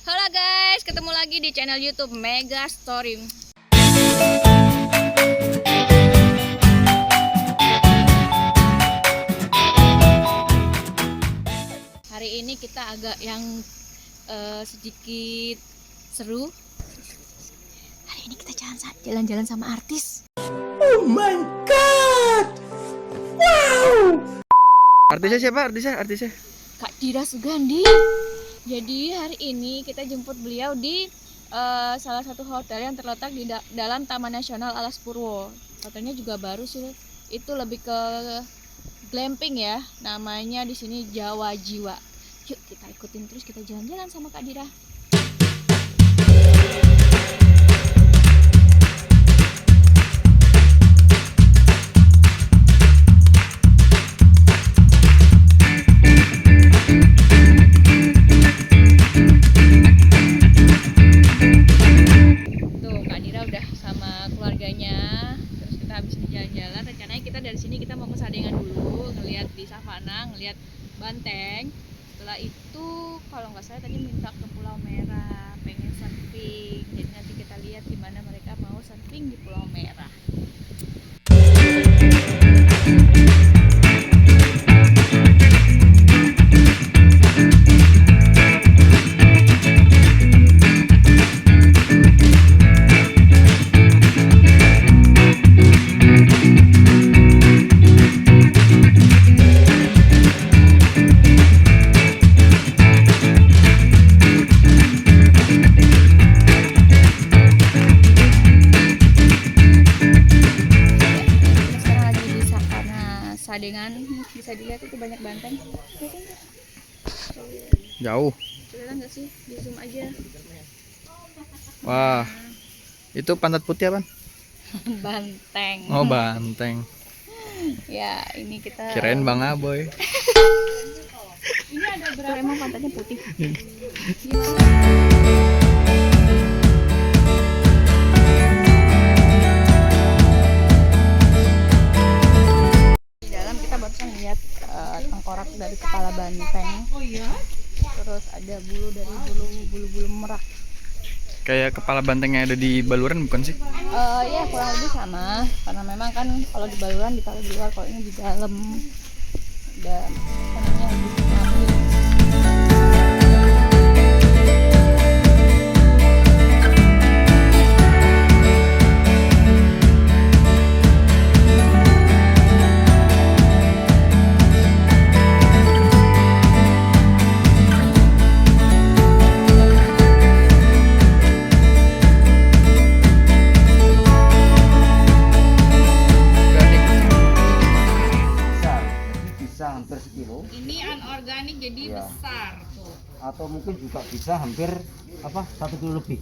Halo guys, ketemu lagi di channel YouTube Mega Story. Hari ini kita agak yang sedikit seru. Hari ini kita jalan-jalan sama artis. Oh my god! Wow! Artisnya siapa? Artisnya? Kak Dira Sugandi. Jadi hari ini kita jemput beliau di salah satu hotel yang terletak di dalam Taman Nasional Alas Purwo. Hotelnya juga baru sih. Itu lebih ke glamping ya. Namanya di sini Jawa Jiwa. Yuk kita ikutin terus, kita jalan-jalan sama Kak Dira. Jalan-jalan, rencananya kita dari sini kita mau ke Sadengan dulu, ngelihat di savana, ngelihat banteng. Setelah itu kalau nggak salah tadi minta ke Pulau Merah, pengen surfing. Jadi nanti kita lihat gimana mereka mau surfing di Pulau Merah. Sadengan, bisa dilihat itu banyak banteng. Jauh. Kelihatan nggak sih? Di zoom aja. Wah, itu pantat putih apa? Banteng. Oh, banteng. Ya, ini kita. Kirain Bang Aboy. Ini ada berapa? Emang pantatnya putih. Lihat tengkorak dari kepala banteng. Oh iya. Terus ada bulu dari bulu merak. Kayak kepala banteng yang ada di Baluran bukan sih? Ya kurang lebih sama. Karena memang kan kalau di Baluran ditaruh di luar, kalau ini di dalam. Dan namanya lebih rapi. Hampir sekilo. Ini anorganik jadi ya. Besar tuh. Atau mungkin juga bisa hampir 1 kilo lebih.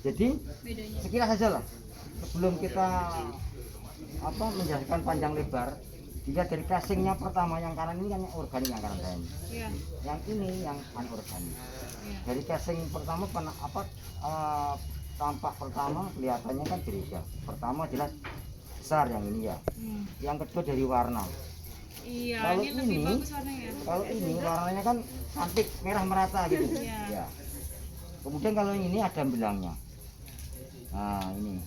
Jadi bedanya sekilas saja lah. Sebelum kita menjelaskan panjang lebar, dilihat dari casingnya pertama, yang kanan ini kan yang organik, yang kanan saya ini. Ya. Yang ini yang anorganik. Ya. Dari casing pertama tampak pertama kelihatannya kan berbeda. Pertama jelas besar yang ini ya. Yang kedua dari warna. Iya, Kalau ini lebih bagus warnanya. Kalau ini warnanya kan cantik, merah merata gitu. Iya. Ya. Kemudian kalau ini ada belangnya. Nah, ini.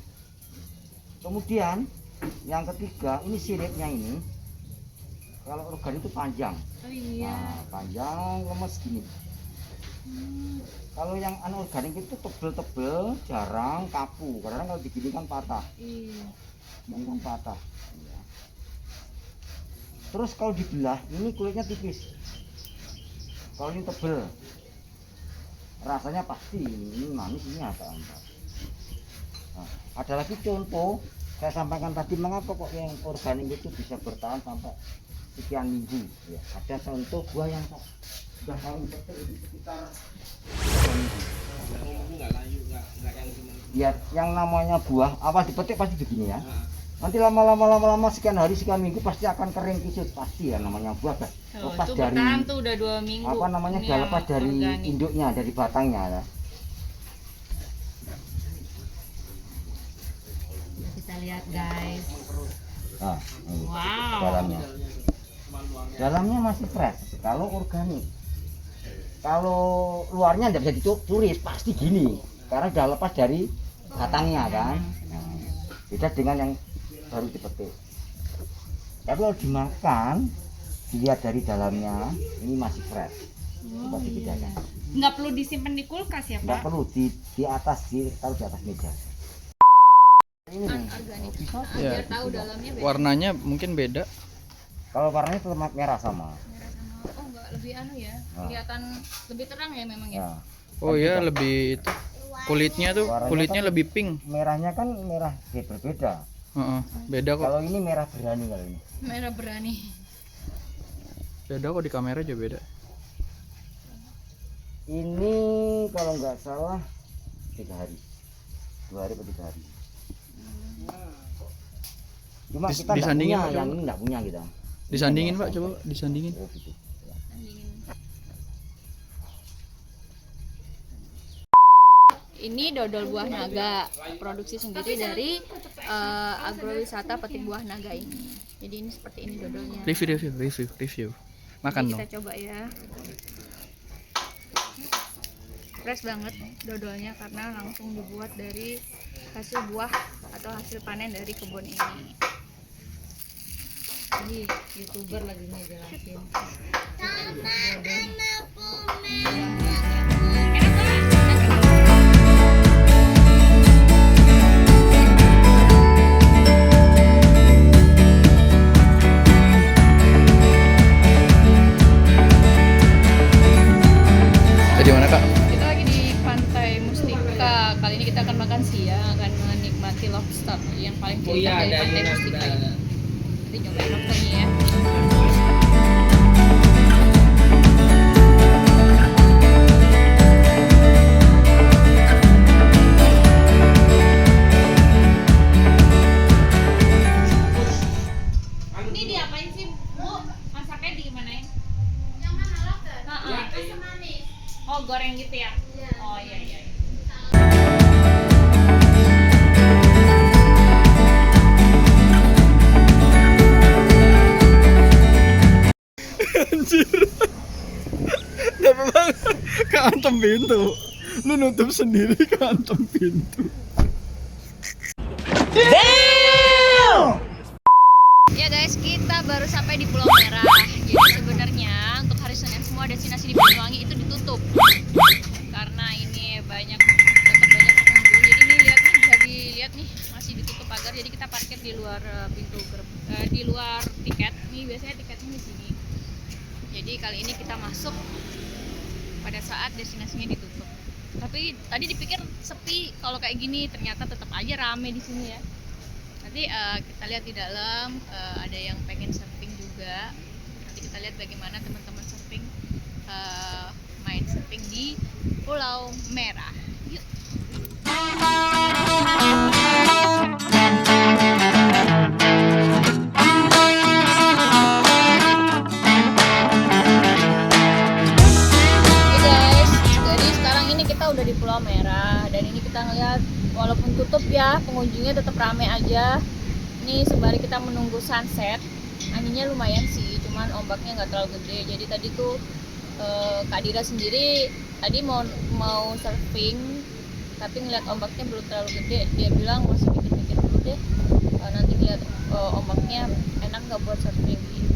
Kemudian yang ketiga, ini siripnya ini. Kalau organik itu panjang. Oh iya. Nah, panjang lemes gini. Kalau yang anorganik itu tebel-tebel, jarang kaku. Karena kalau digini kan patah. Iya. Ini kan patah. Ya. Terus kalau dibelah, ini kulitnya tipis. Kalau ini tebel, rasanya pasti ini manis, ini apa enggak. Nah, ada lagi contoh, saya sampaikan tadi mengapa kok yang organik itu bisa bertahan sampai sekian minggu. Ya, ada contoh buah yang sudah paling betul itu sekitar 2 minggu. Ya, yang namanya buah apa dipetik pasti begini ya. Nanti lama-lama sekian hari sekian minggu pasti akan kering kisut, pasti ya, namanya buah kan lepas itu dari tuh udah 2 minggu. Dia lepas dari organik. induknya, dari batangnya ya. Kita lihat guys. Nah, ini Wow. dalamnya masih fresh kalau organik. Kalau luarnya nggak bisa ditulis, pasti gini, karena udah lepas dari batangnya kan. Nah, beda dengan yang baru dipetik. Tapi kalau dimakan, dilihat dari dalamnya, ini masih fresh. Coba dibedakan. Nggak perlu disimpan di kulkas ya Nggak Pak? perlu di atas, taruh di atas meja. Ini Organik. bisa. Ya. Biar tahu dalamnya beda. Warnanya mungkin beda. Kalau warnanya tetap merah sama. Merah sama oh enggak lebih anu ya. Nah. Kelihatan lebih terang ya memang ya. Ya. Oh ya, lebih itu kulitnya tuh, Warnanya kulitnya kan- lebih pink. Merahnya kan merah berbeda. Heeh, beda kok. Kalau ini merah berani kalau ini. Merah berani. Beda kok, di kamera aja beda. Ini kalau nggak salah 3 hari, 2 hari atau 3 hari. Cuma kita nggak disandingin, punya, Pak, yang coba. ini nggak punya kita. Disandingin Ini Pak, nggak coba sampai. disandingin. Oh, gitu. Ya. Tandingin. Ini dodol buah naga, produksi sendiri dari agrowisata Petik Buah Naga ini. Jadi ini seperti ini dodolnya. Review. Makan Ini dong. kita coba ya. Fresh banget dodolnya karena langsung dibuat dari hasil buah atau hasil panen dari kebun ini. Ini YouTuber lagi ngejelasin. Jadi mana Kak? Kita lagi di Pantai Mustika. Kali ini kita akan makan siang, akan menikmati lobster yang paling populer dari Pantai Mustika ini. Kita nyobain lobsternya ya. Ini diapain sih Bu? Masaknya di gimana ya? Yang mana lobster? Asam manis. Oh goreng gitu ya? Oh iya iya. Dapat banget. Keantem pintu. Lu nutup sendiri keantem pintu. Ya guys, kita baru sampai di Pulau Merah. Jadi sebenarnya untuk hari Senin semua destinasi di Banyuwangi itu ditutup karena ini tetap banyak pengunjung. Jadi ini lihat nih, bisa dilihat nih masih ditutup pagar. Jadi kita parkir di luar di luar tiket. Nih biasanya tiketnya di sini. Jadi kali ini kita masuk pada saat destinasinya ditutup. Tapi tadi dipikir sepi kalau kayak gini, ternyata tetap aja rame di sini ya. Nanti kita lihat di dalam ada yang pengen surfing juga. Nanti kita lihat bagaimana teman-teman surfing main surfing di Pulau Merah. Yuk. Oke guys, jadi sekarang ini kita udah di Pulau Merah dan ini kita ngeliat walaupun tutup ya pengunjungnya tetap ramai aja. Ini sembari kita menunggu sunset, anginnya lumayan sih, cuman ombaknya nggak terlalu gede. Jadi tadi tuh Kak Dira sendiri tadi mau surfing, tapi ngeliat ombaknya belum terlalu gede. Dia bilang masih mikir-mikir dulu deh, nanti ngeliat ombaknya enak nggak buat surfing gitu.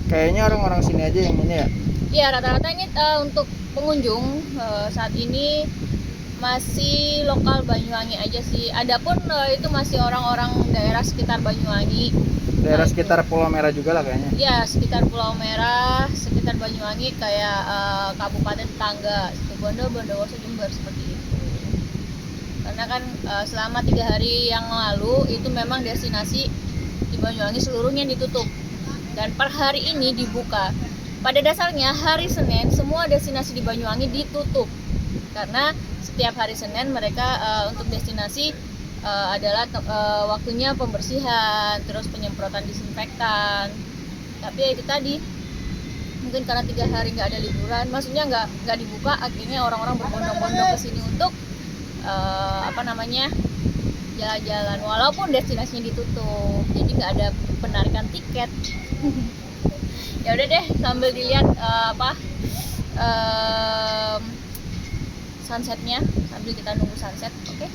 Kayaknya orang-orang sini aja yang ini ya. Ya rata-rata ini untuk pengunjung saat ini masih lokal Banyuwangi aja sih. Adapun itu masih orang-orang daerah sekitar Banyuwangi. Daerah sekitar Pulau Merah juga lah kayaknya. Ya sekitar Pulau Merah, sekitar Banyuwangi kayak kabupaten tetangga, Situbondo, Bondowoso, Jember seperti itu. Karena kan selama 3 hari yang lalu itu memang destinasi di Banyuwangi seluruhnya ditutup. Dan per hari ini dibuka. Pada dasarnya hari Senin semua destinasi di Banyuwangi ditutup karena setiap hari Senin mereka untuk destinasi adalah waktunya pembersihan, terus penyemprotan disinfektan. Tapi ya itu tadi, mungkin karena 3 hari nggak ada liburan, maksudnya nggak dibuka, akhirnya orang-orang berbondong-bondong ke sini untuk jalan-jalan walaupun destinasinya ditutup, jadi nggak ada penarikan tiket. Ya udah deh, sambil dilihat sunsetnya, sambil kita nunggu sunset, oke?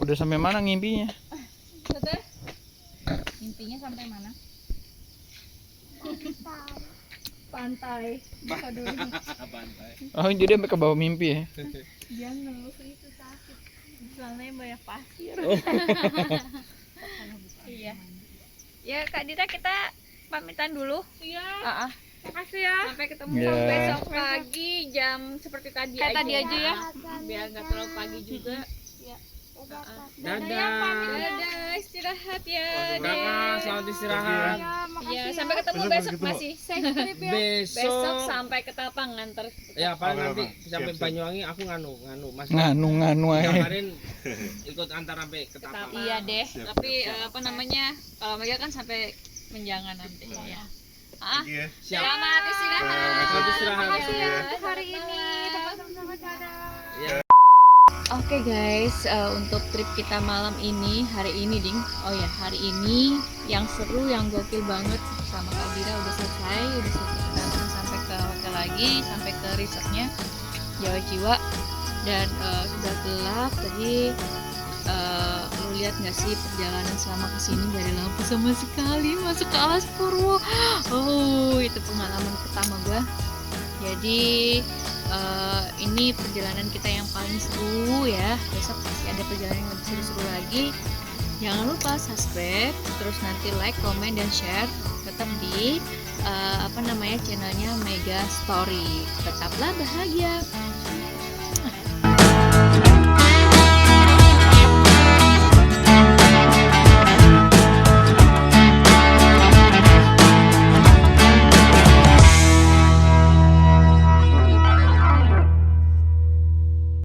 Udah sampai mana ngimpinya? Mimpinya sampai mana? Pantai. Oh, jadi sampai ke bawah mimpi ya? Dia ngeluh itu sakit. Soalnya banyak pasir. Iya. Ya Kak Dita, kita pamitan dulu. Iya. Makasih ya. Sampai ketemu Iya. besok pagi jam seperti tadi Kayak aja. tadi aja ya. Biar nggak terlalu pagi juga. Dadah. Dadah, istirahat ya. Sama, selamat istirahat. Ya, sampai ketemu besok masih. Besok Besok. sampai ke Tapang nganter. Ya paling nanti sampai Banyuwangi aku nganu Mas. Nganu aja. Kemarin ikut antar sampai ke Tapang. Iya deh. Tapi apa namanya? Kalau Mega kan sampai Menjangan nanti ya. Siap. Selamat istirahat. Selamat istirahat. Makasih ya Untuk hari ini teman-teman dadah. Oke guys, untuk trip kita malam ini, hari ini ding. Oh ya, hari ini yang seru, yang gokil banget sama Kak Dira udah selesai kita langsung sampai ke hotel lagi, sampai ke resortnya Jawa Jiwa dan sudah gelap tadi. Lu lihat nggak sih perjalanan selama kesini dari lampu sama sekali masuk ke Alas Purwo. Oh, itu pengalaman pertama gua. Jadi ini perjalanan kita yang paling seru ya. Besok pasti ada perjalanan yang lebih seru-seru lagi. Jangan lupa subscribe, terus nanti like, comment, dan share. Tetap di channelnya Mega Story. Tetaplah bahagia.